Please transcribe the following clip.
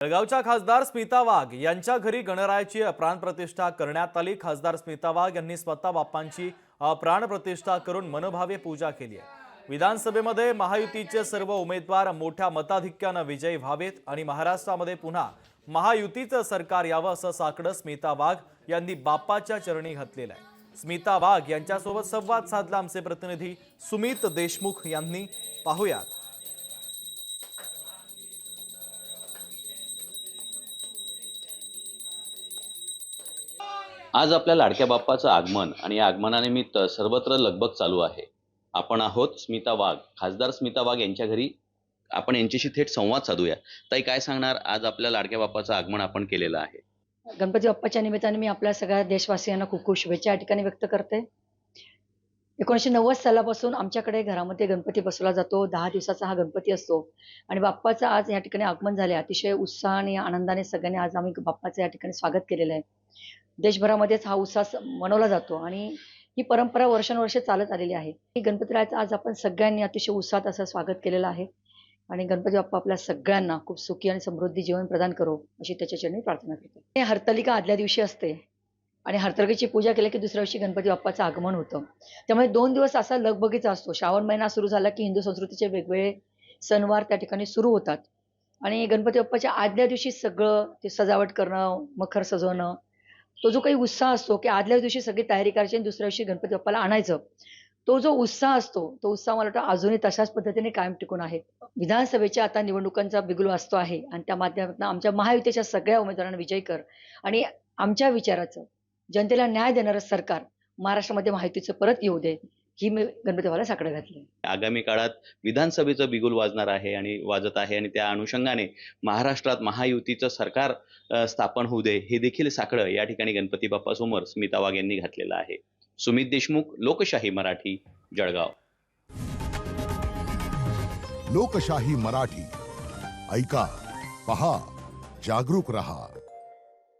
जळगावच्या खासदार स्मिता वाघ यांच्या घरी गणरायाची प्राणप्रतिष्ठा करण्यात आली। खासदार स्मिता वाघ यांनी स्वतः बाप्पांची प्राणप्रतिष्ठा करून मनभावे पूजा केली आहे। विधानसभेमध्ये महायुतीचे सर्व उमेदवार मोठ्या मताधिक्याने विजयी व्हावेत आणि महाराष्ट्रामध्ये पुन्हा महायुतीचं सरकार यावं असं साकडं स्मिता वाघ यांनी बाप्पाच्या चरणी घातलेलं आहे। स्मिता वाघ यांच्यासोबत संवाद साधला आमचे प्रतिनिधी सुमित देशमुख यांनी। पाहूयात। आज आपल्या लाडक्या बाप्पाचं आगमन आणि या आगमनानिमित्त सर्वत्र लगबग चालू आहे। आपण आहोत स्मिता वाघ, खासदार स्मिता वाघ यांच्या घरी। आपण यांच्याशी थेट संवाद साधूया। ताई, काय सांगणार, आज आपल्या लाडक्या बाप्पाचं आगमन आपण केलेलं आहे। गणपती बाप्पाच्या निमित्ताने मी आपल्या सगळ्या देशवासियांना खूप खूप शुभेच्छा या ठिकाणी व्यक्त करते। 1990 सालापासून आमच्याकडे घरामध्ये गणपती बसवला जातो। 10 दिवसाचा हा गणपती असतो आणि बाप्पाचं आज या ठिकाणी आगमन झाले। अतिशय उत्साह आणि आनंदाने सगळ्यांनी आज आम्ही बाप्पाचं या ठिकाणी स्वागत केलेलं आहे। देशभरामध्येच हा उत्साह मनवला जातो आणि ही परंपरा वर्षानुवर्षे चालत आलेली आहे। गणपतीरायाचं आज आपण सगळ्यांनी अतिशय उत्साहात असं स्वागत केलेलं आहे आणि गणपती बाप्पा आपल्या सगळ्यांना खूप सुखी आणि समृद्धी जीवन प्रदान करो अशी त्याच्या चरणी प्रार्थना करते। हरतालिका आदल्या दिवशी असते आणि हरतालिकेची पूजा केली की दुसऱ्या दिवशी गणपती बाप्पाचं आगमन होतं। त्यामुळे 2 दिवस असा लगबगीचा असतो। श्रावण महिना सुरू झाला की हिंदू संस्कृतीचे वेगवेगळे सणवार त्या ठिकाणी सुरू होतात आणि गणपती बाप्पाच्या आदल्या दिवशी सगळं ते सजावट करणं, मखर सजवणं, तो जो काही उत्साह असतो की आदल्या दिवशी सगळी तयारी करायची आणि दुसऱ्या दिवशी गणपती बाप्पाला आणायचं, तो जो उत्साह असतो तो उत्साह मला वाटतं अजूनही तशाच पद्धतीने कायम टिकून आहे। विधानसभेच्या आता निवडणुकांचा बिगुल वाजतो आहे आणि त्या माध्यमातून आमच्या महायुतीच्या सगळ्या उमेदवारांना विजयी कर आणि आमच्या विचाराचं जनतेला न्याय देणारं सरकार महाराष्ट्रामध्ये महायुतीचं परत येऊ दे, ही मी गणपती बाप्पाला साकडं घातली। आगामी काळात विधानसभेचं बिगुल वाजणार आहे आणि वाजत आहे आणि त्या अनुषंगाने महाराष्ट्रात महायुतीचं सरकार स्थापन होऊ दे, हे देखील साकडं या ठिकाणी गणपती बाप्पा समोर स्मिता वाघ यांनी घातलेलं आहे। सुमित देशमुख, लोकशाही मराठी, जळगाव। लोकशाही मराठी, ऐका, पहा, जागरूक रहा।